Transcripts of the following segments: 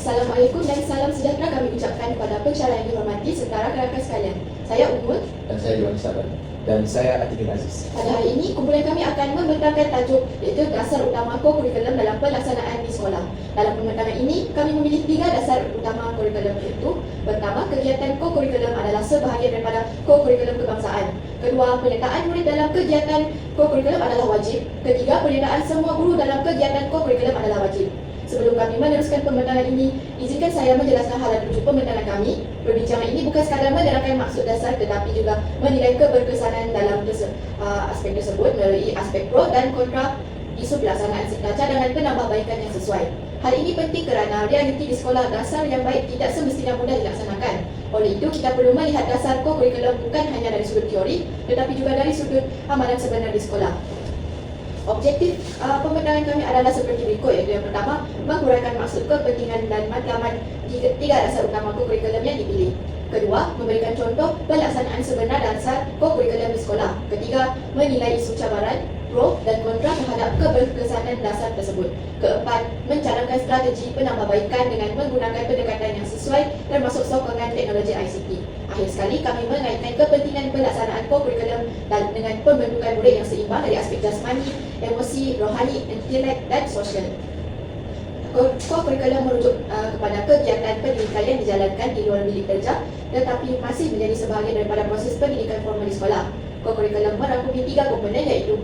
Assalamualaikum dan salam sejahtera kami ucapkan kepada pensyarah yang dihormati serta rakan-rakan sekalian. Saya Umul Dan saya Johan Saban. Dan saya Atiqin Aziz. Pada hari ini, kumpulan kami akan membentangkan tajuk iaitu dasar utama kurikulum dalam pelaksanaan di sekolah. Dalam pembentangan ini, kami memilih 3 dasar utama kurikulum iaitu: pertama, kegiatan ko-kurikulum adalah sebahagian daripada ko-kurikulum kebangsaan. Kedua, penyertaan murid dalam kegiatan ko-kurikulum adalah wajib. Ketiga, penyertaan semua guru dalam kegiatan ko-kurikulum adalah wajib. Sebelum kami meneruskan pembentangan ini, izinkan saya menjelaskan halat tujuh pembentangan kami. Perbincangan ini bukan sekadar menerangkan maksud dasar tetapi juga menilai keberkesanan dalam aspek tersebut melalui aspek pro dan kontra isu pelaksanaan serta cadangan penambahbaikan yang sesuai. Hal ini penting kerana realiti di sekolah dasar yang baik tidak semestinya mudah dilaksanakan. Oleh itu, kita perlu melihat dasar ko-kurikulum bukan hanya dari sudut teori tetapi juga dari sudut amalan sebenar di sekolah. Objektif pembentangan kami adalah seperti berikut, iaitu yang pertama, menguraikan maksud, kepentingan dan matlamat tiga dasar utama ko-kurikulum yang dipilih. Kedua, memberikan contoh pelaksanaan sebenar dasar ko-kurikulum di sekolah. Ketiga, menilai isu cabaran, pro dan kontra terhadap keberkesanan dasar tersebut. Keempat, mencadangkan strategi penambahbaikan dengan menggunakan pendekatan yang sesuai termasuk sokongan teknologi ICT. Akhir sekali, kami mengaitkan kepentingan pelaksanaan ko-kurikulum dengan pembentukan murid yang seimbang dari aspek jasmani, emosi, rohani, intelek dan sosial. Ko-kurikulum merujuk kepada kegiatan pendidikan yang dijalankan di luar bilik kerja tetapi masih menjadi sebahagian daripada proses pendidikan formal di sekolah. Ko-kurikulum merangkumi 3 komponen iaitu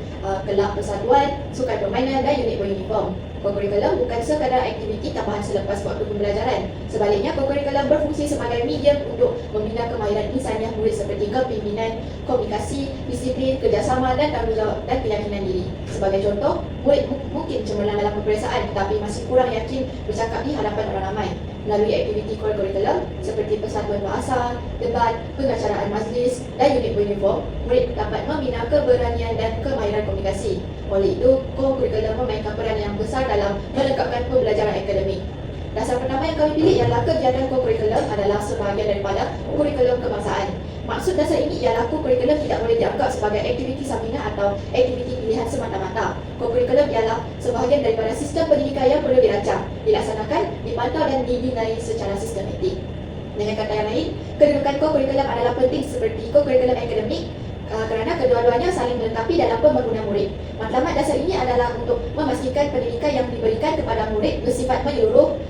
kelab persatuan, sukan permainan dan unit beruniform. Ko-kurikulum bukan sekadar aktiviti tambahan selepas waktu pembelajaran. Sebaliknya, ko-kurikulum berfungsi sebagai medium untuk membina kemahiran insaniah murid seperti kepimpinan, komunikasi, disiplin, kerjasama dan tanggungjawab dan keyakinan diri. Sebagai contoh, murid mungkin cemerlang dalam peperiksaan tetapi masih kurang yakin bercakap di hadapan orang ramai. Melalui aktiviti kurikulum seperti persatuan bahasa, debat, pengacaraan majlis dan unit beruniform, murid dapat membina keberanian dan kemahiran komunikasi. Oleh itu, ko-kurikulum memainkan peran yang besar dalam melengkapkan pembelajaran akademik. Dasar pertama yang kami pilih ialah kegiatan ko-kurikulum adalah sebahagian daripada kurikulum kebangsaan. Maksud dasar ini ialah ko-kurikulum tidak boleh dianggap sebagai aktiviti sampingan atau aktiviti pilihan semata-mata. Ko-kurikulum ialah sebahagian daripada sistem pendidikan yang perlu dirancang, dilaksanakan, dipantau dan dibinai secara sistematik. Dengan kata yang lain, kedudukan ko-kurikulum adalah penting seperti ko-kurikulum akademik kerana kedua-duanya saling melengkapi dalam pembangunan murid. Matlamat dasar ini adalah untuk memastikan pendidikan yang diberikan kepada murid bersifat menyeluruh,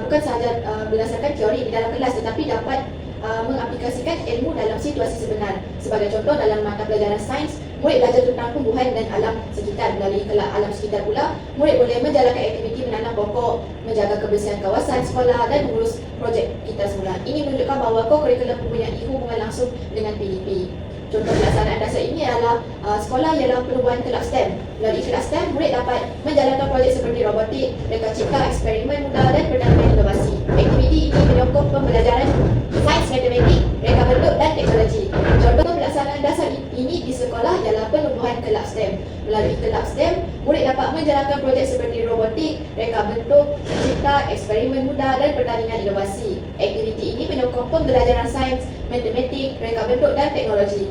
bukan sahaja berdasarkan teori di dalam kelas tetapi dapat mengaplikasikan ilmu dalam situasi sebenar. Sebagai contoh, dalam mata pelajaran sains, murid belajar tentang tumbuhan dan alam sekitar. Melalui kelab alam sekitar pula, murid boleh menjalankan aktiviti menanam pokok, menjaga kebersihan kawasan sekolah dan mengurus projek kita semula. Ini menunjukkan bahawa ko-kurikulum mempunyai hubungan langsung dengan PDP. Contoh pelaksanaan dasar ini adalah sekolah ialah penubuhan kelab STEM. Melalui kelab STEM, murid dapat menjalankan projek seperti robotik, reka cipta, eksperimen mudah dan perdagangan inovasi. Aktiviti ini menyokong pembelajaran sains, matematik, reka bentuk dan teknologi. Contoh pelaksanaan dasar ini di sekolah ialah penubuhan kelab STEM. Melalui kelab STEM, murid dapat menjalankan projek seperti robotik, reka bentuk, cipta, eksperimen mudah dan pertandingan inovasi. Aktiviti ini menyokong pembelajaran sains, matematik, reka bentuk dan teknologi.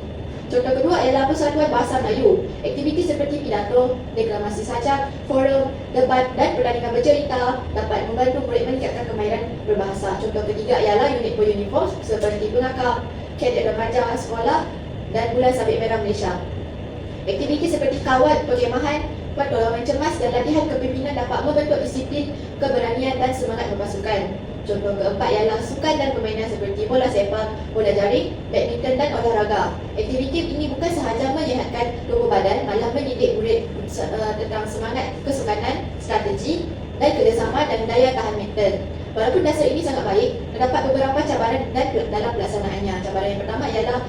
Contoh kedua ialah persatuan bahasa Melayu. Aktiviti seperti pidato, deklamasi sajak, forum, debat dan pertandingan bercerita dapat membantu murid meningkatkan kemahiran berbahasa. Contoh ketiga ialah unit beruniform seperti pengakap, kadet remaja sekolah dan bulan sabit merah Malaysia. Aktiviti seperti kawat, perkemahan, pertolongan cemas dan latihan kepimpinan dapat membentuk disiplin, keberanian dan semangat berpasukan. Contoh keempat ialah sukan dan permainan seperti bola sepak, bola jaring, badminton dan olahraga. Aktiviti ini bukan sahaja menyihatkan tubuh badan, malah mendidik murid tentang semangat kesukanan, strategi dan kerjasama dan daya tahan mental. Walaupun dasar ini sangat baik, terdapat beberapa cabaran dalam pelaksanaannya. Cabaran yang pertama ialah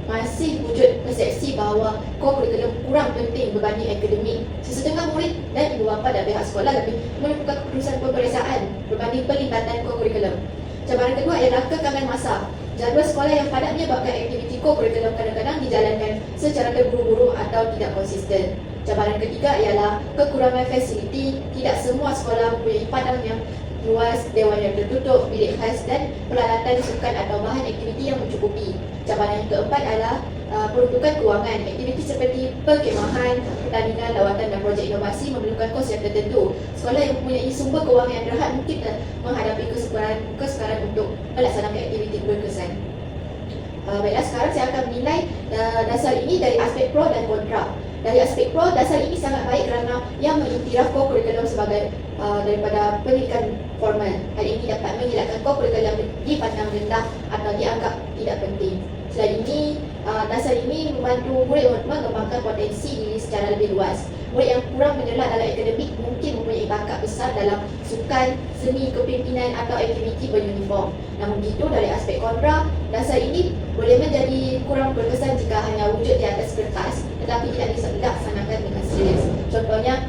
masih wujud persepsi bahawa ko-kurikulum kurang penting berbanding akademik. Sesetengah murid dan ibu bapa dan pihak sekolah lebih menemukan keputusan peperiksaan berbanding pelibatan ko-kurikulum. Cabaran kedua ialah kekangan masa. Jadual sekolah yang padat menyebabkan aktiviti ko-kurikulum kadang-kadang dijalankan secara terburu-buru atau tidak konsisten. Cabaran ketiga ialah kekurangan fasiliti. Tidak semua sekolah mempunyai padang yang luas, dewan yang tertutup, bilik khas dan peralatan sukan atau bahan aktiviti yang mencukupi. Cabaran yang keempat adalah peruntukan kewangan. Aktiviti seperti perkemahan, pertandingan, lawatan dan projek inovasi memerlukan kos yang tertentu. Sekolah yang mempunyai sumber kewangan yang terhad mungkin menghadapi kesulitan melaksanakan aktiviti berkesan. Baiklah, sekarang saya akan menilai dasar ini dari aspek pro dan kontra. Dari aspek pro, dasar ini sangat baik kerana ia mengiktiraf co-curriculum sebagai daripada pendidikan formal. Hal ini dapat menghilangkan co-curriculum dipandang rendah atau dianggap tidak penting. Selain ini, dasar ini membantu murid mengembangkan potensi diri secara lebih luas. Murid yang kurang menyerlah dalam akademik mungkin mempunyai bakat besar dalam sukan, seni, kepimpinan atau aktiviti beruniform. Namun begitu, dari aspek kontra, dasar ini boleh menjadi kurang berkesan jika hanya wujud di atas kertas tetapi tidak dilaksanakan dengan serius. Contohnya,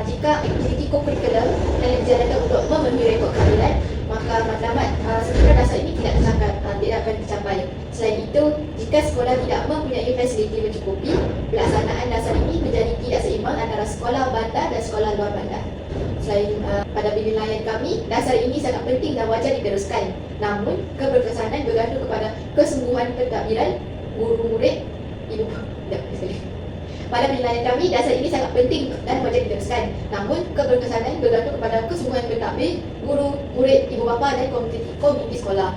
jika aktiviti co-curriculum yang dijalankan untuk memenuhi rekod kehadiran, maka matlamat sekiranya dasar ini tidak akan dicapai. Selain itu, jika sekolah tidak mempunyai fasiliti mencukupi, pelaksanaan dasar ini menjadi tidak seimbang antara sekolah bandar dan sekolah luar bandar. Selain pada penilaian kami, dasar ini sangat penting dan wajar diteruskan. Namun, keberkesanan bergantung kepada kesungguhan pentadbiran guru murid, ibu. Pada penilaian kami, dasar ini sangat penting dan wajar diteruskan. Namun, keberkesanan bergantung kepada kesungguhan pentadbir guru, murid, ibu bapa dan komuniti sekolah.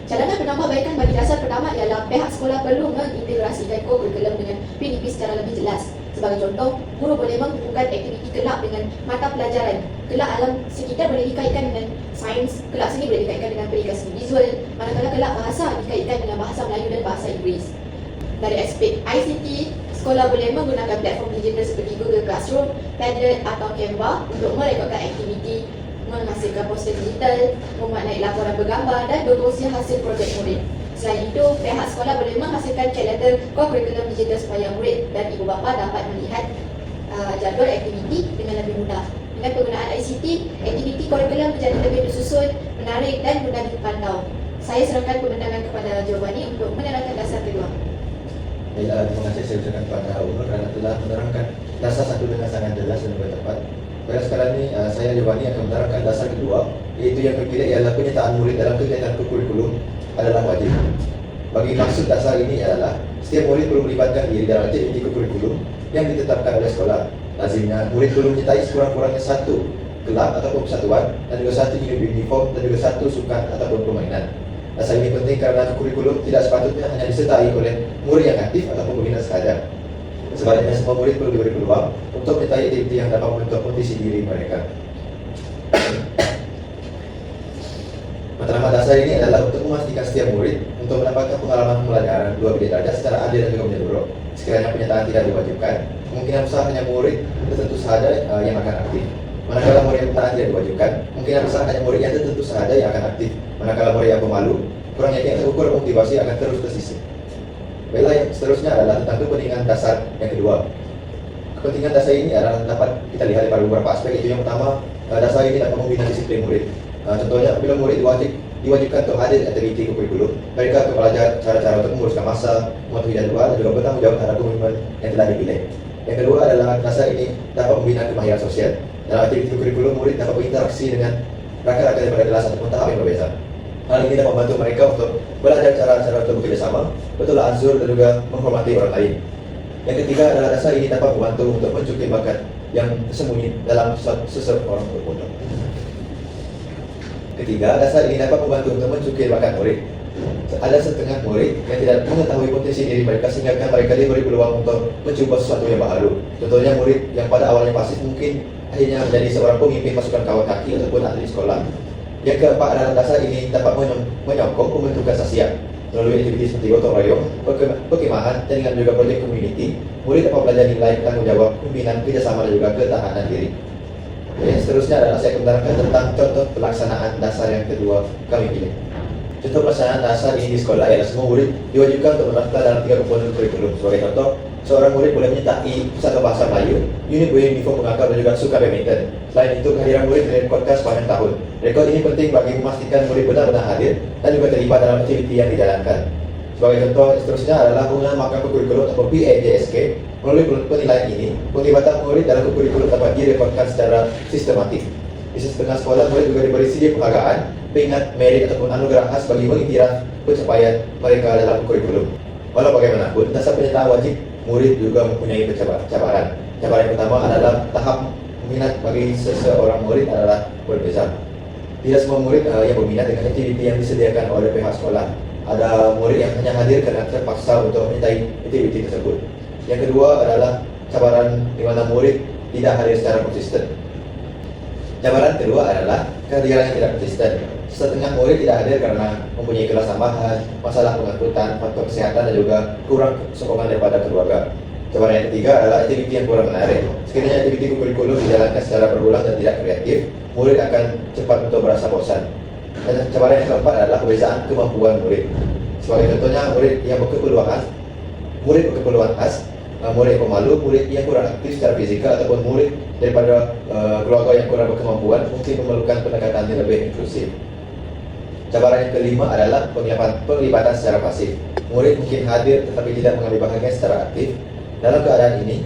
Cadangan penambahbaikan bagi dasar pertama ialah pihak sekolah perlu mengintegrasikan co-curriculum dengan PDP secara lebih jelas. Sebagai contoh, guru boleh menghubungkan aktiviti kelab dengan mata pelajaran. Kelab alam sekitar boleh dikaitkan dengan sains, kelab seni boleh dikaitkan dengan pendidikan seni visual, manakala kelab bahasa dikaitkan dengan bahasa Melayu dan bahasa Inggeris. Dari aspek ICT, sekolah boleh menggunakan platform digital seperti Google Classroom, Padlet atau Canva untuk merekodkan aktiviti, menghasilkan poster digital, memaknai laporan bergambar dan berkongsi hasil projek murid. Selain itu, pihak sekolah boleh menghasilkan check letter co-curriculum digital supaya murid dan ibu bapa dapat melihat jadual aktiviti dengan lebih mudah. Dengan penggunaan ICT, aktiviti kurikulum menjadi lebih tersusun, menarik dan mudah dipantau. Saya serahkan kemenangan kepada Giovanni untuk menerangkan dasar kedua. Baiklah, terima kasih saya ucapkan kepada Umar kerana telah menerangkan dasar satu dengan sangat jelas dan juga tepat. Pada sekarang ini, saya Giovanni akan menerangkan dasar kedua, iaitu yang terpilih ialah penyertaan murid dalam kegiatan kurikulum adalah wajib. Bagi maksud dasar ini adalah setiap murid perlu melibatkan diri dalam aktiviti kurikulum yang ditetapkan oleh sekolah. Lazimnya, murid perlu menyertai sekurang-kurangnya satu kelab ataupun persatuan dan juga satu unit uniform dan juga satu sukan ataupun permainan. Dasar ini penting kerana kurikulum tidak sepatutnya hanya disertai oleh murid yang aktif ataupun pembina sahaja. Sebaliknya, semua murid perlu diberi peluang untuk menyertai aktiviti yang dapat membentuk potensi diri mereka. Matlamat dasar ini adalah untuk memastikan setiap murid untuk mendapatkan pengalaman pembelajaran 2 bilik darjah secara adil dan juga menyeluruh. Sekiranya penyertaan tidak diwajibkan, kemungkinan besar hanya murid tertentu sahaja yang akan aktif. Manakala murid yang penyertaan tidak diwajibkan, kemungkinan besar hanya murid yang tertentu sahaja yang akan aktif. Manakala murid yang pemalu, kurang yakin yang terukur motivasi akan terus tersisih. Baiklah, yang seterusnya adalah tentang kepentingan dasar yang kedua. Kepentingan dasar ini adalah dapat kita lihat pada beberapa aspek. Itu yang pertama, dasar ini dapat membina disiplin murid. Contohnya, apabila murid diwajibkan untuk hadir aktiviti kurikulum, mereka akan belajar cara-cara untuk menguruskan masa, mematuhi jadual dan juga bertanggung jawab terhadap komitmen yang telah dipilih. Yang kedua adalah dasar ini dapat membina kemahiran sosial. Dalam aktiviti kurikulum, murid dapat berinteraksi dengan rakan-rakan daripada kelas ataupun tahap yang berbeza. Hal ini dapat membantu mereka untuk belajar cara-cara untuk bekerjasama, betul ansur dan juga menghormati orang lain. Yang ketiga adalah dasar ini dapat membantu untuk mencukui bakat yang tersembunyi dalam seseorang terpondok. Ketiga, dasar ini dapat membantu untuk mencukui bakat murid. Ada setengah murid yang tidak mengetahui potensi diri mereka sehingga mereka diberi peluang untuk mencuba sesuatu yang baru. Contohnya, murid yang pada awalnya pasif mungkin akhirnya menjadi seorang pemimpin pasukan kawal kaki ataupun atlet sekolah. Yang keempat adalah dasar ini dapat menyokong pembentukan sasiak. Melalui aktiviti seperti gotong royong, perkemahan, dan dengan juga projek community, murid dapat belajar nilai tanggung jawab, pimpinan, kerjasama dan juga ketahanan diri. Yang seterusnya adalah saya akan menerangkan tentang contoh pelaksanaan dasar yang kedua kami pilih. Contoh pelaksanaan dasar ini di sekolah ialah semua murid diwajibkan untuk mendaftar dalam 3 komponen kurikulum. Sebagai contoh, seorang murid boleh menyertai pusaka bahasa Melayu, unit uniform pengakar dan juga suka badminton. Selain itu, kehadiran murid direkodkan sepanjang tahun. Rekod ini penting bagi memastikan murid benar-benar hadir dan juga terlibat dalam aktiviti yang dijalankan. Sebagai contoh, seterusnya adalah penggunaan markah kurikulum atau PAJSK. Melalui penilaian ini, penglibatan murid dalam kurikulum dapat direkodkan secara sistematik. Di setengah sekolah, murid juga diberi CD penghargaan, pengingat, merit ataupun anugerah khas bagi mengiktiraf pencapaian mereka dalam kurikulum. Walau bagaimanapun, dasar penyertaan wajib murid juga mempunyai cabaran. Cabaran yang pertama adalah tahap minat bagi seseorang murid adalah berbeza. Tidak semua murid yang berminat dengan aktiviti yang disediakan oleh pihak sekolah. Ada murid yang hanya hadir kerana terpaksa untuk menyertai aktiviti tersebut. Yang kedua adalah cabaran di mana murid tidak hadir secara konsisten. Cabaran kedua adalah kehadiran yang tidak konsisten. Setengah murid tidak hadir karena mempunyai kelas tambahan, masalah pengangkutan, faktor kesehatan dan juga kurang sokongan daripada keluarga. Cabaran yang ketiga adalah aktiviti yang kurang menarik. Sekiranya aktiviti kurikulum dijalankan secara berulang dan tidak kreatif, murid akan cepat untuk merasa bosan. Dan cabaran yang keempat adalah perbezaan kemampuan murid. Sebagai contohnya, murid berkeperluan khas, murid pemalu, murid yang kurang aktif secara fizikal ataupun murid daripada keluarga yang kurang berkemampuan mungkin memerlukan pendekatan yang lebih inklusif. Cabaran yang kelima adalah penglibatan secara pasif. Murid mungkin hadir tetapi tidak mengambil bahagian secara aktif. Dalam keadaan ini,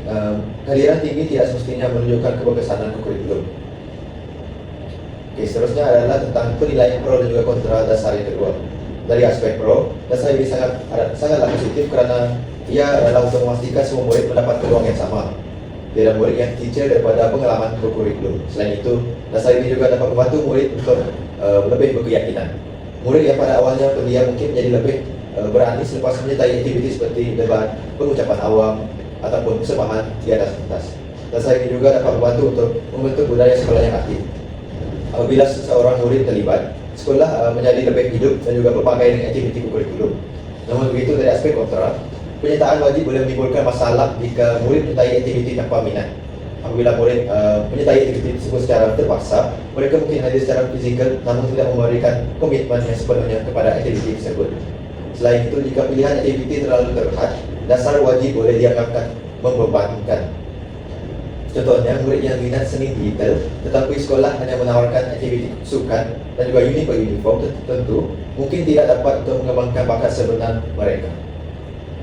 kehadiran tinggi tidak semestinya menunjukkan keberkesanan kurikulum. Seterusnya adalah tentang penilaian pro dan juga kontra dasar yang kedua. Dari aspek pro, dasar ini sangatlah positif kerana ia adalah untuk memastikan semua murid mendapat peluang yang sama. Tiada murid yang teacher daripada pengalaman berkurikulum. Selain itu, dasar ini juga dapat membantu murid untuk lebih berkeyakinan. Murid yang pada awalnya pendiam mungkin menjadi lebih berani selepas menyertai aktiviti seperti debat, pengucapan awam ataupun persembahan di atas pentas. Dasar ini juga dapat membantu untuk membentuk budaya sekolah yang aktif. Apabila seseorang murid terlibat, sekolah menjadi lebih hidup dan juga berbagai dengan aktiviti kurikulum. Namun begitu, dari aspek kontra, penyertaan wajib boleh menimbulkan masalah jika murid menyertai aktiviti tanpa minat. Apabila murid menyertai aktiviti tersebut secara terpaksa, mereka mungkin hadir secara fizikal namun tidak memberikan komitmen yang sepenuhnya kepada aktiviti tersebut. Selain itu, jika pilihan aktiviti terlalu terhad, dasar wajib boleh dianggapkan membebankan. Contohnya, murid yang minat seni digital tetapi sekolah hanya menawarkan aktiviti sukan dan juga uniform tertentu mungkin tidak dapat untuk mengembangkan bakat sebenar mereka.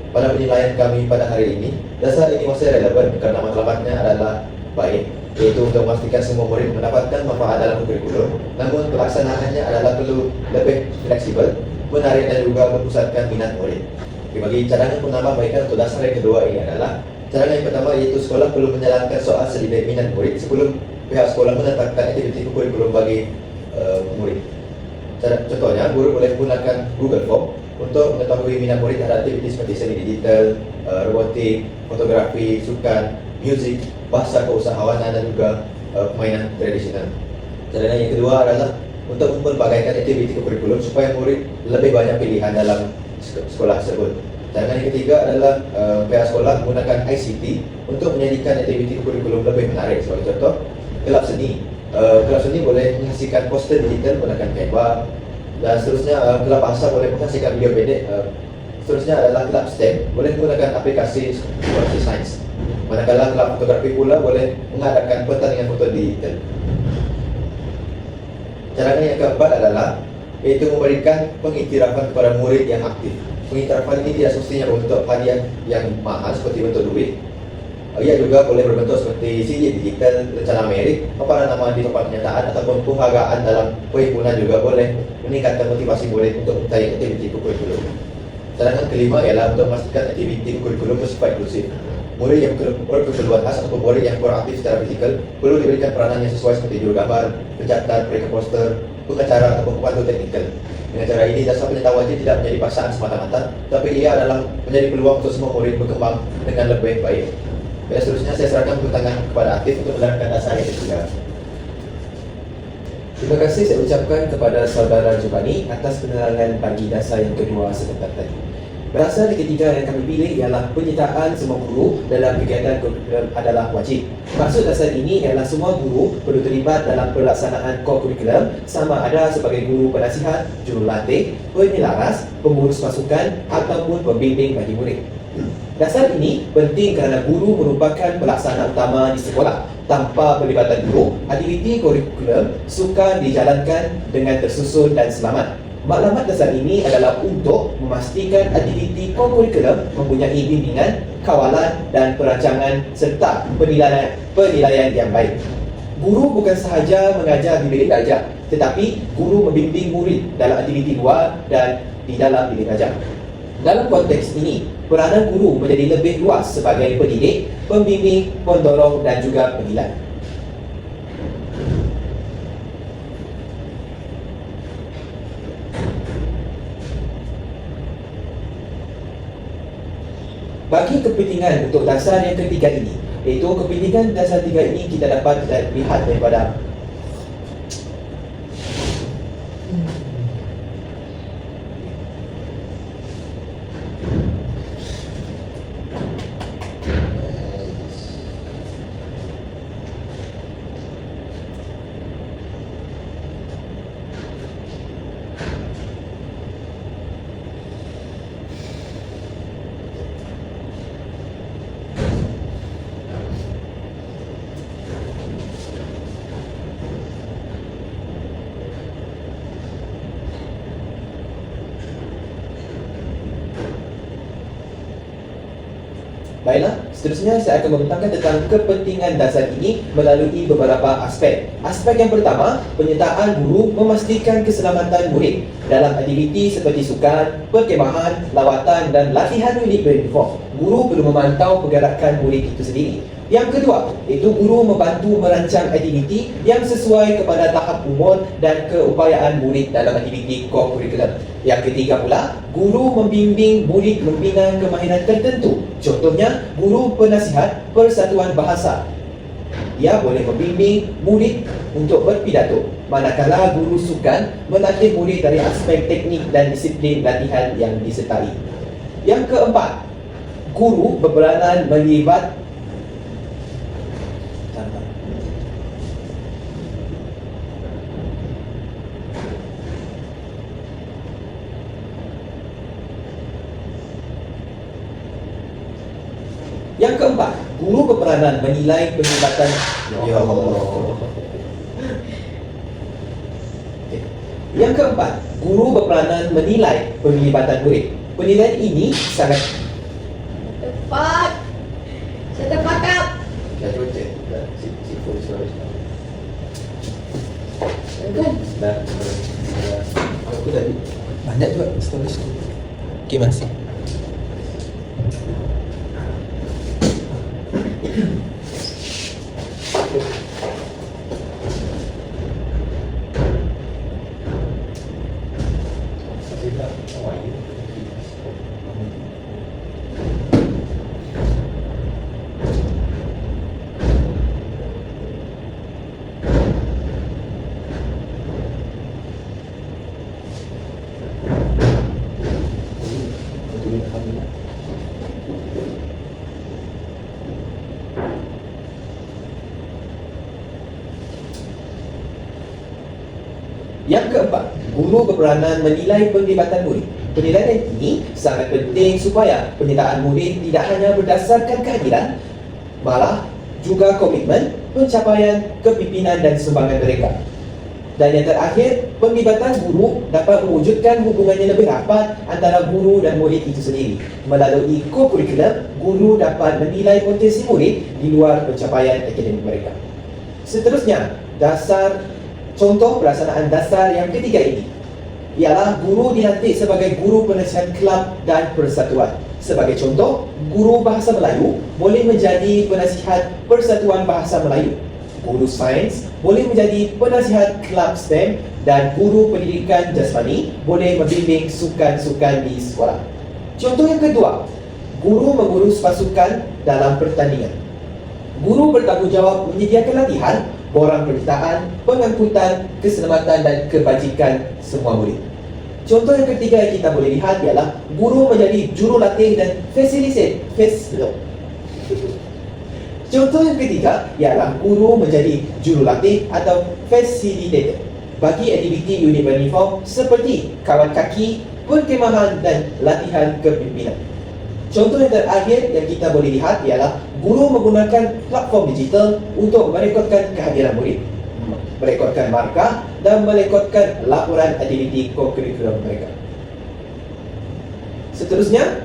Pada penilaian kami pada hari ini, dasar ini masih relevan kerana matlamatnya adalah baik, iaitu untuk memastikan semua murid mendapatkan manfaat dalam kurikulum, namun pelaksanaannya adalah perlu lebih fleksibel, menarik dan juga mempusatkan minat murid. Bagi cadangan penambahbaikan untuk dasar yang kedua ini adalah cadangan yang pertama, iaitu sekolah perlu menjalankan soal selidiki minat murid sebelum pihak sekolah menetapkan aktiviti kurikulum bagi murid. Contohnya, guru boleh menggunakan Google Form untuk mengetahui minat murid terhadap aktiviti seperti seni digital, robotik, fotografi, sukan, muzik, bahasa keusahawanan dan juga permainan tradisional. Cadangan yang kedua adalah untuk memperbagaikan aktiviti kurikulum supaya murid lebih banyak pilihan dalam sekolah tersebut. Cadangan yang ketiga adalah pihak sekolah menggunakan ICT untuk menjadikan aktiviti kurikulum lebih menarik. Sebagai contoh, kelab seni. Kelab seni boleh menghasilkan poster digital menggunakan Canva, dan seterusnya kelab bahasa boleh menghasilkan video pendek. Seterusnya adalah kelab STEM boleh menggunakan aplikasi seperti sains. Manakala kelab fotografi pula boleh mengadakan pertandingan foto digital. Cadangan yang keempat adalah iaitu memberikan pengiktirafan kepada murid yang aktif. Pengiktirafan ini tidak semestinya berbentuk hadiah yang mahal seperti bentuk duit. Ia juga boleh berbentuk seperti CD digital, rencana merit, paparan nama di tempat kenyataan ataupun penghargaan dalam perhimpunan juga boleh meningkatkan motivasi murid untuk menyertai aktiviti kurikulum. Cadangan kelima ialah untuk memastikan aktiviti kurikulum bersifat inklusif. Murid yang berkeperluan khas ataupun murid yang kurang aktif secara fizikal perlu diberikan peranan yang sesuai seperti jurugambar, pencatat, mereka poster, pengacara ataupun pembantu teknikal. Dengan cara ini, dasar penyertaan wajib tidak menjadi paksaan semata-mata, tapi ia adalah menjadi peluang untuk semua murid berkembang dengan lebih baik. Dan seterusnya, saya serahkan tangan kepada Aktif untuk menerangkan dasar yang ketiga. Terima kasih saya ucapkan kepada saudara Jubani atas penerangan bagi dasar yang kedua sebentar tadi. Dasar ketiga yang kami pilih ialah penyertaan semua guru dalam kegiatan kurikulum adalah wajib. Maksud dasar ini ialah semua guru perlu terlibat dalam pelaksanaan kurikulum sama ada sebagai guru penasihat, jurulatih, penyelaras, pengurus pasukan ataupun pembimbing bagi murid. Dasar ini penting kerana guru merupakan pelaksana utama di sekolah. Tanpa pelibatan guru, aktiviti kurikulum sukar dijalankan dengan tersusun dan selamat. Maklumat dasar ini adalah untuk memastikan aktiviti kurikulum mempunyai bimbingan, kawalan dan perancangan serta penilaian yang baik. Guru bukan sahaja mengajar di bilik belajar, tetapi guru membimbing murid dalam aktiviti luar dan di dalam bilik belajar. Dalam konteks ini, peranan guru menjadi lebih luas sebagai pendidik, pembimbing, pendorong dan juga penilai. Bagi kepentingan untuk dasar yang ketiga ini, iaitu kepentingan dasar tiga ini kita dapat lihat daripada Baiklah, seterusnya saya akan membentangkan tentang kepentingan dasar ini melalui beberapa aspek. Aspek yang pertama, penyertaan guru memastikan keselamatan murid dalam aktiviti seperti sukan, perkemahan, lawatan dan latihan unit beruniform. Guru perlu memantau pergerakan murid itu sendiri. Yang kedua, iaitu guru membantu merancang aktiviti yang sesuai kepada tahap umur dan keupayaan murid dalam aktiviti co-curriculum. Yang ketiga pula, guru membimbing murid membina kemahiran tertentu. Contohnya, guru penasihat persatuan bahasa. Ia boleh membimbing murid untuk berpidato, manakala guru sukan melatih murid dari aspek teknik dan disiplin latihan yang disertai. Yang keempat, guru berperanan melibat Yang keempat, guru berperanan menilai penglibatan. Ya Allah. Yang keempat, guru berperanan menilai penglibatan murid. Penilaian ini sangat Tepat. Saya terpakap. Saya cuba cek. Si full storage. Kan? aku tadi banyak juga storage tu. Okey, masih. Yang keempat, guru berperanan menilai penglibatan murid. Penilaian ini sangat penting supaya penyertaan murid tidak hanya berdasarkan kehadiran, malah juga komitmen, pencapaian, kepimpinan dan sumbangan mereka. Dan yang terakhir, penglibatan guru dapat mewujudkan hubungan yang lebih rapat antara guru dan murid itu sendiri. Melalui co-curriculum, guru dapat menilai potensi murid di luar pencapaian akademik mereka. Seterusnya, contoh pelaksanaan dasar yang ketiga ini ialah guru dilantik sebagai guru penasihat kelab dan persatuan. Sebagai contoh, guru bahasa Melayu boleh menjadi penasihat Persatuan Bahasa Melayu. Guru sains boleh menjadi penasihat kelab STEM dan guru pendidikan jasmani boleh membimbing sukan-sukan di sekolah. Contoh yang kedua, guru mengurus pasukan dalam pertandingan. Guru bertanggungjawab menyediakan latihan, borang penyertaan, pengangkutan, keselamatan dan kebajikan semua murid. Contoh yang ketiga yang kita boleh lihat ialah guru menjadi jurulatih dan Contoh yang ketiga ialah guru menjadi jurulatih atau facilitator bagi aktiviti unit beruniform seperti kawan kaki, perkemahan dan latihan kepimpinan. Contoh yang terakhir yang kita boleh lihat ialah guru menggunakan platform digital untuk merekodkan kehadiran murid, merekodkan markah dan merekodkan laporan aktiviti co-curriculum mereka. Seterusnya,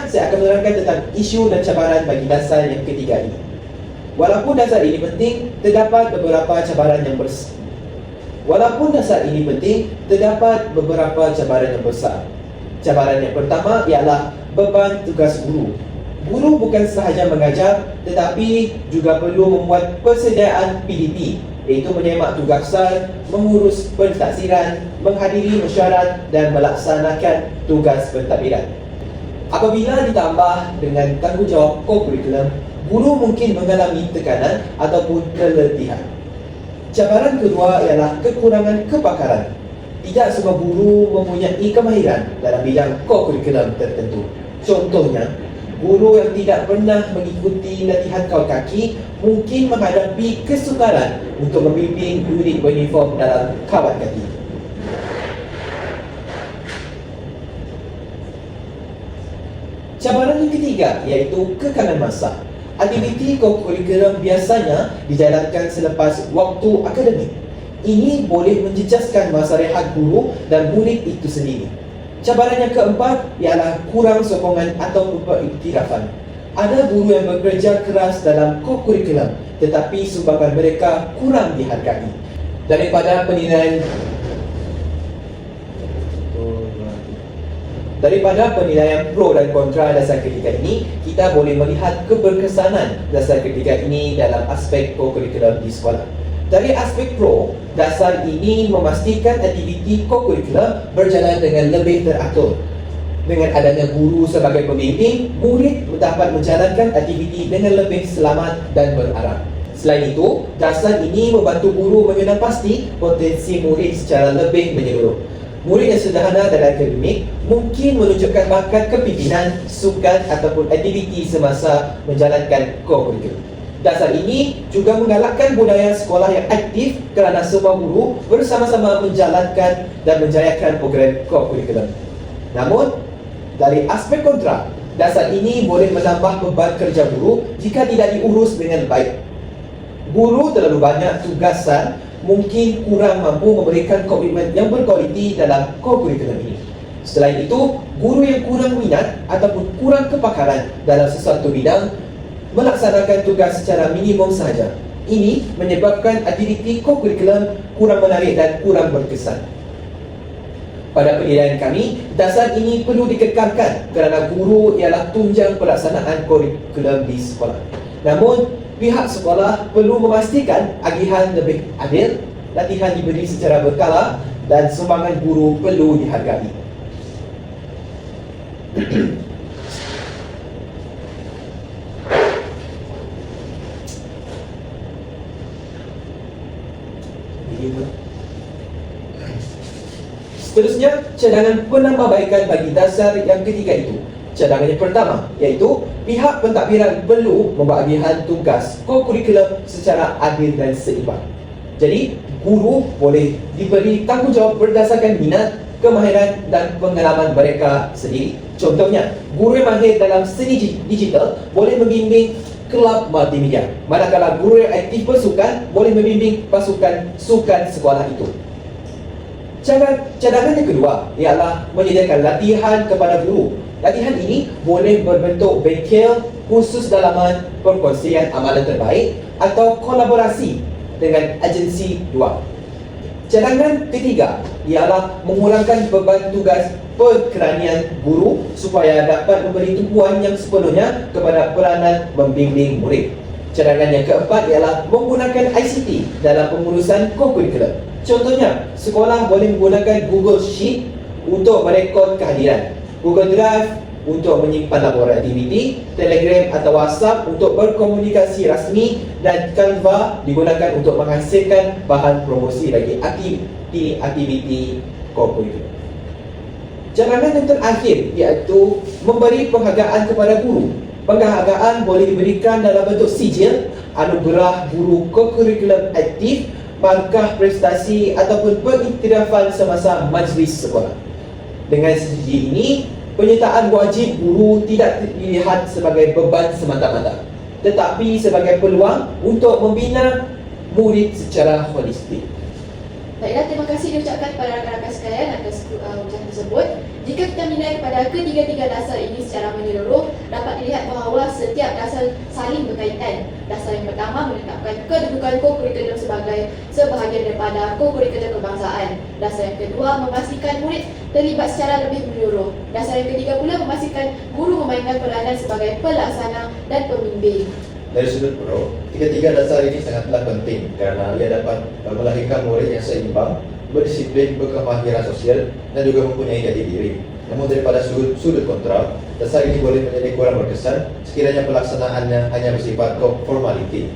saya akan menerangkan tentang isu dan cabaran bagi dasar yang ketiga ini. Walaupun dasar ini penting, terdapat beberapa cabaran yang besar. Cabaran yang pertama ialah beban tugas guru. Guru bukan sahaja mengajar tetapi juga perlu membuat persediaan PDP, iaitu menyemak tugasan, mengurus pentadsiran, menghadiri mesyuarat dan melaksanakan tugas pentadbiran. Apabila ditambah dengan tanggungjawab co-curriculum, guru mungkin mengalami tekanan ataupun keletihan. Cabaran kedua ialah kekurangan kepakaran. Tidak semua guru mempunyai kemahiran dalam bidang co-curriculum tertentu. Contohnya, guru yang tidak pernah mengikuti latihan kaul kaki mungkin menghadapi kesukaran untuk membimbing murid beruniform dalam kawat kaki. Cabaran yang ketiga iaitu kekangan masa. Aktiviti co-curriculum biasanya dijalankan selepas waktu akademik. Ini boleh menjejaskan masa rehat guru dan murid itu sendiri. Cabaran yang keempat ialah kurang sokongan atau periktirafan. Ada guru yang bekerja keras dalam co-curriculum tetapi sumbangan mereka kurang dihargai. Daripada penilaian pro dan kontra dasar ketiga ini, kita boleh melihat keberkesanan dasar ketiga ini dalam aspek co-curriculum di sekolah. Dari aspek pro, dasar ini memastikan aktiviti co-curriculum berjalan dengan lebih teratur. Dengan adanya guru sebagai pembimbing, murid dapat menjalankan aktiviti dengan lebih selamat dan berarah. Selain itu, dasar ini membantu guru mengenal pasti potensi murid secara lebih menyeluruh. Murid yang sederhana dan akademik mungkin menunjukkan bakat kepimpinan, sukan ataupun aktiviti semasa menjalankan co-curriculum. Dasar ini juga menggalakkan budaya sekolah yang aktif kerana semua guru bersama-sama menjalankan dan menjayakan program co-curriculum. Namun, dari aspek kontra, dasar ini boleh menambah beban kerja guru jika tidak diurus dengan baik. Guru terlalu banyak tugasan mungkin kurang mampu memberikan komitmen yang berkualiti dalam co-curriculum ini. Selain itu, guru yang kurang minat ataupun kurang kepakaran dalam sesuatu bidang melaksanakan tugas secara minimum sahaja. Ini menyebabkan aktiviti co-curriculum kurang menarik dan kurang berkesan. Pada penilaian kami, dasar ini perlu dikekalkan kerana guru ialah tunjang pelaksanaan kurikulum di sekolah. Namun, pihak sekolah perlu memastikan agihan lebih adil, latihan diberi secara berkala dan sumbangan guru perlu dihargai. Seterusnya, cadangan penambahbaikan bagi dasar yang ketiga itu. Cadangan yang pertama iaitu pihak pentadbiran perlu membahagikan tugas co-curriculum secara adil dan seimbang. Jadi, guru boleh diberi tanggungjawab berdasarkan minat, kemahiran dan pengalaman mereka sendiri. Contohnya, guru yang mahir dalam seni digital boleh membimbing kelab multimedia, manakala guru yang aktif bersukan boleh membimbing pasukan sukan sekolah itu. Cadangan yang kedua ialah menyediakan latihan kepada guru. Latihan ini boleh berbentuk bengkel, khusus dalaman, perkongsian amalan terbaik atau kolaborasi dengan agensi luar. Cadangan ketiga ialah mengurangkan beban tugas perkeranian guru supaya dapat memberi tumpuan yang sepenuhnya kepada peranan membimbing murid. Cadangan yang keempat ialah menggunakan ICT dalam pengurusan co-curriculum. Contohnya, sekolah boleh menggunakan Google Sheet untuk merekod kehadiran, Google Drive untuk menyimpan laporan aktiviti, Telegram atau WhatsApp untuk berkomunikasi rasmi dan Canva digunakan untuk menghasilkan bahan promosi bagi aktiviti co-curriculum. Cadangan yang terakhir iaitu memberi penghargaan kepada guru. Penghargaan boleh diberikan dalam bentuk sijil, anugerah guru co-curriculum aktif, markah prestasi ataupun pengiktirafan semasa majlis sekolah. Dengan segi ini, penyertaan wajib guru tidak dilihat sebagai beban semata-mata, tetapi sebagai peluang untuk membina murid secara holistik. Baiklah, terima kasih diucapkan kepada rakan-rakan sekalian atas ucapan tersebut. Jika kita menilai kepada ketiga-tiga dasar ini secara menyeluruh, dapat dilihat bahawa setiap dasar saling berkaitan. Dasar yang pertama menetapkan kedudukan co-curriculum sebagai sebahagian daripada co-curriculum kebangsaan. Dasar yang kedua memastikan murid terlibat secara lebih menyeluruh. Dasar yang ketiga pula memastikan guru memainkan peranan sebagai pelaksana dan pembimbing. Dari sudut pro, tiga-tiga dasar ini sangatlah penting kerana ia dapat melahirkan murid yang seimbang, berdisiplin, berkemahiran sosial dan juga mempunyai jati diri. Namun daripada sudut kontra, dasar ini boleh menjadi kurang berkesan sekiranya pelaksanaannya hanya bersifat formaliti.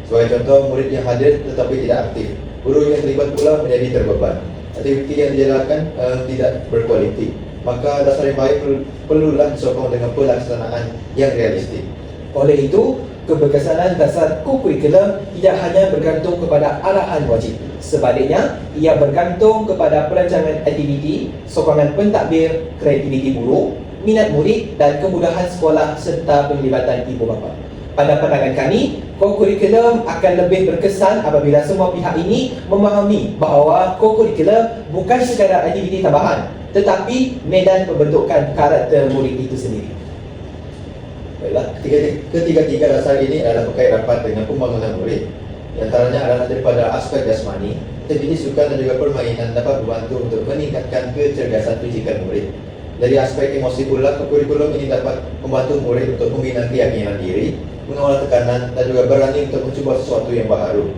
Sebagai contoh, murid yang hadir tetapi tidak aktif, guru yang terlibat pula menjadi terbeban, aktiviti yang dijalankan tidak berkualiti. Maka dasar yang baik perlulah disokong dengan pelaksanaan yang realistik. Oleh itu, keberkesanan dasar kokurikulum tidak hanya bergantung kepada arahan wajib. Sebaliknya, ia bergantung kepada perancangan aktiviti, sokongan pentadbir, kreativiti guru, minat murid dan kemudahan sekolah serta penglibatan ibu bapa. Pada pandangan kami, kokurikulum akan lebih berkesan apabila semua pihak ini memahami bahawa kokurikulum bukan sekadar aktiviti tambahan, tetapi medan pembentukan karakter murid itu sendiri. Baiklah, ketiga-tiga dasar ini adalah berkait rapat dengan pembangunan murid. Di antaranya adalah daripada aspek jasmani, aktiviti sukan dan juga permainan dapat membantu untuk meningkatkan kecerdasan fizikal murid. Dari aspek emosi pula, kurikulum ini dapat membantu murid untuk membina keyakinan diri, mengawal tekanan dan juga berani untuk mencuba sesuatu yang baru.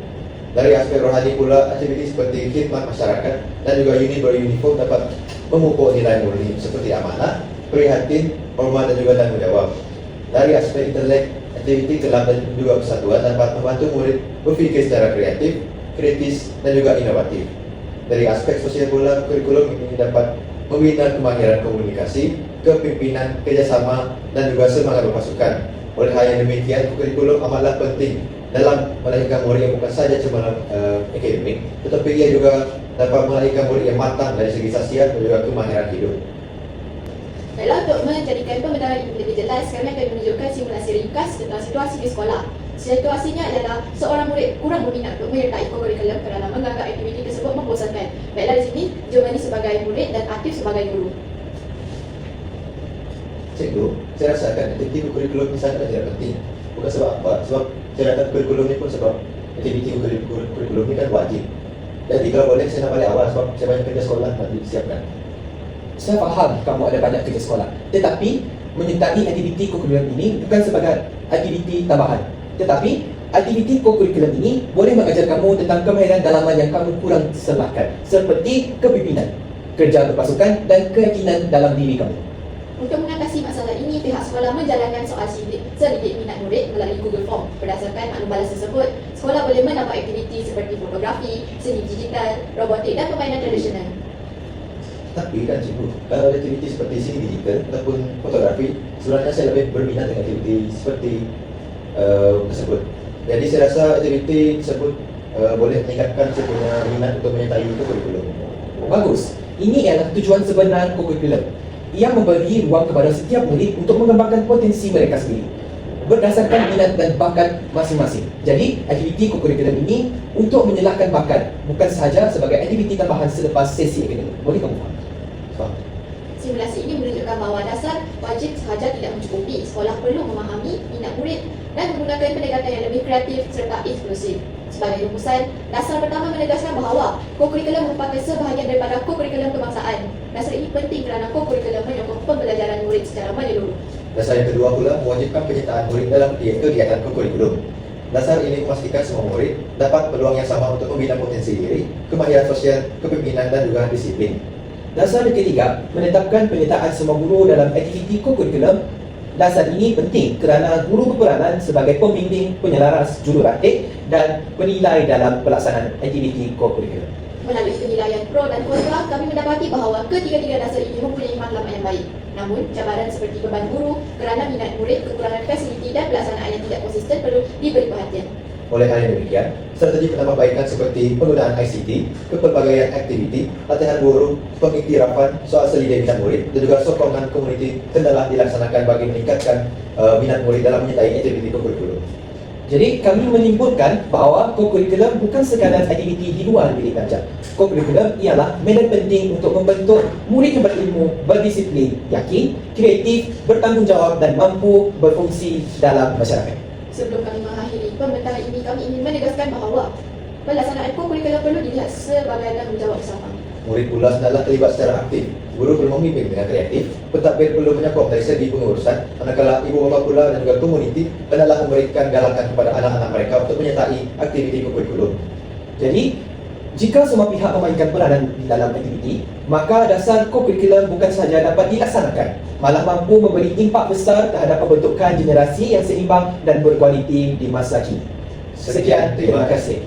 Dari aspek rohani pula, aktiviti seperti khidmat masyarakat dan juga uni beruniform dapat memupuk nilai murni seperti amanah, prihatin, hormat dan juga tanggung jawab. Dari aspek intelek, aktiviti kelam dan juga persatuan dapat membantu murid berfikir secara kreatif, kritis dan juga inovatif. Dari aspek sosial pula, kurikulum ini dapat membina kemahiran komunikasi, kepimpinan, kerjasama dan juga semangat berpasukan. Oleh hal yang demikian, kurikulum amatlah penting dalam melahirkan murid yang bukan saja cuma akademik, tetapi ia juga dapat melahirkan murid yang matang dari segi sosial dan juga kemahiran hidup. Baiklah, untuk menjadikan pengetahuan ini lebih jelas, kami akan menunjukkan simulasi ringkas tentang situasi di sekolah. Situasinya adalah seorang murid kurang berminat untuk menyertai kokurikulum kerana menganggap aktiviti tersebut membosankan. Baiklah, di sini Jomani sebagai murid dan Atif sebagai guru. Cikgu, saya rasakan aktiviti kurikulum ini sangat tidak penting. Bukan sebab apa? Sebab saya datang kurikulum ini pun sebab aktiviti kurikulum ini kan wajib. Jadi kalau boleh saya nak balik awal sebab saya banyak kerja sekolah nak disiapkan. Saya faham kamu ada banyak kerja sekolah, tetapi menyertai aktiviti kokurikulum ini bukan sebagai aktiviti tambahan. Tetapi aktiviti kokurikulum ini boleh mengajar kamu tentang kemahiran dalaman yang kamu kurang selahkan, seperti kepimpinan, kerja berpasukan dan keyakinan dalam diri kamu. Untuk mengatasi masalah ini, pihak sekolah menjalankan soal selidik minat murid melalui Google Form. Berdasarkan maklum balas tersebut, sekolah boleh menambah aktiviti seperti fotografi, seni digital, robotik dan permainan tradisional. Tapi kan cikgu, kalau ada aktiviti seperti seni digital ataupun fotografi, sebenarnya saya lebih berminat dengan aktiviti seperti tersebut. Jadi saya rasa aktiviti tersebut boleh meningkatkan saya punya minat untuk menyertai kurikulum. Bagus. Ini adalah tujuan sebenar kokurikulum. Ia memberi ruang kepada setiap murid untuk mengembangkan potensi mereka sendiri berdasarkan minat dan bakat masing-masing. Jadi, aktiviti kokurikulum ini untuk menyelahkan bakat, bukan sahaja sebagai aktiviti tambahan selepas sesi akademik. Boleh kamu faham? Faham? Simulasi ini menunjukkan bahawa dasar wajib sahaja tidak mencukupi. Sekolah perlu memahami minat murid dan menggunakan pendekatan yang lebih kreatif serta inklusif. Sebagai rumusan, dasar pertama menegaskan bahawa kokurikulum merupakan sebahagian daripada kokurikulum kebangsaan. Dasar ini penting kerana kokurikulum menyokong pembelajaran murid secara menyeluruh. Dasar yang kedua pula mewajibkan penyertaan murid dalam kegiatan kokurikulum. Dasar ini memastikan semua murid dapat peluang yang sama untuk membina potensi diri, kemahiran sosial, kepimpinan dan juga disiplin. Dasar yang ketiga, menetapkan penyertaan semua guru dalam aktiviti kokurikulum. Dasar ini penting kerana guru berperanan sebagai pembimbing, penyelaras, jurulatih dan penilai dalam pelaksanaan aktiviti kokurikulum. Melalui penilaian pro dan kontra, kami mendapati bahawa ketiga-tiga dasar ini mempunyai matlamat yang baik. Namun, cabaran seperti beban guru kerana minat murid, kekurangan fasiliti dan pelaksanaan yang tidak konsisten perlu diberi perhatian. Oleh hal yang demikian, strategi penambahbaikan seperti penggunaan ICT, kepelbagaian aktiviti, latihan guru, pengiktirafan, soal selidik minat murid dan juga sokongan komuniti hendalah dilaksanakan bagi meningkatkan minat murid dalam menyertai aktiviti kokurikulum. Jadi kami menyimpulkan bahawa kokurikulum bukan sekadar aktiviti di luar bilik belajar. Kokurikulum ialah medan penting untuk membentuk murid yang berilmu, berdisiplin, yakin, kreatif, bertanggungjawab dan mampu berfungsi dalam masyarakat. Sebelum kami mengakhiri pembentahan ini, kami ingin menegaskan bahawa pelaksanaan kokurikulum perlu dilihat sebagai tanggungjawab bersama. Murid pula hendaklah terlibat secara aktif Guru perlu memimpin dengan kreatif, pentadbir perlu menyokong dari segi pengurusan, manakala ibu bapa pula dan juga komuniti hendaklah memberikan galakan kepada anak-anak mereka untuk menyertai aktiviti kurikulum. Jadi, jika semua pihak memainkan peranan di dalam aktiviti, maka dasar kurikulum bukan sahaja dapat dilaksanakan, malah mampu memberi impak besar terhadap pembentukan generasi yang seimbang dan berkualiti di masa kini. Sekian, terima kasih.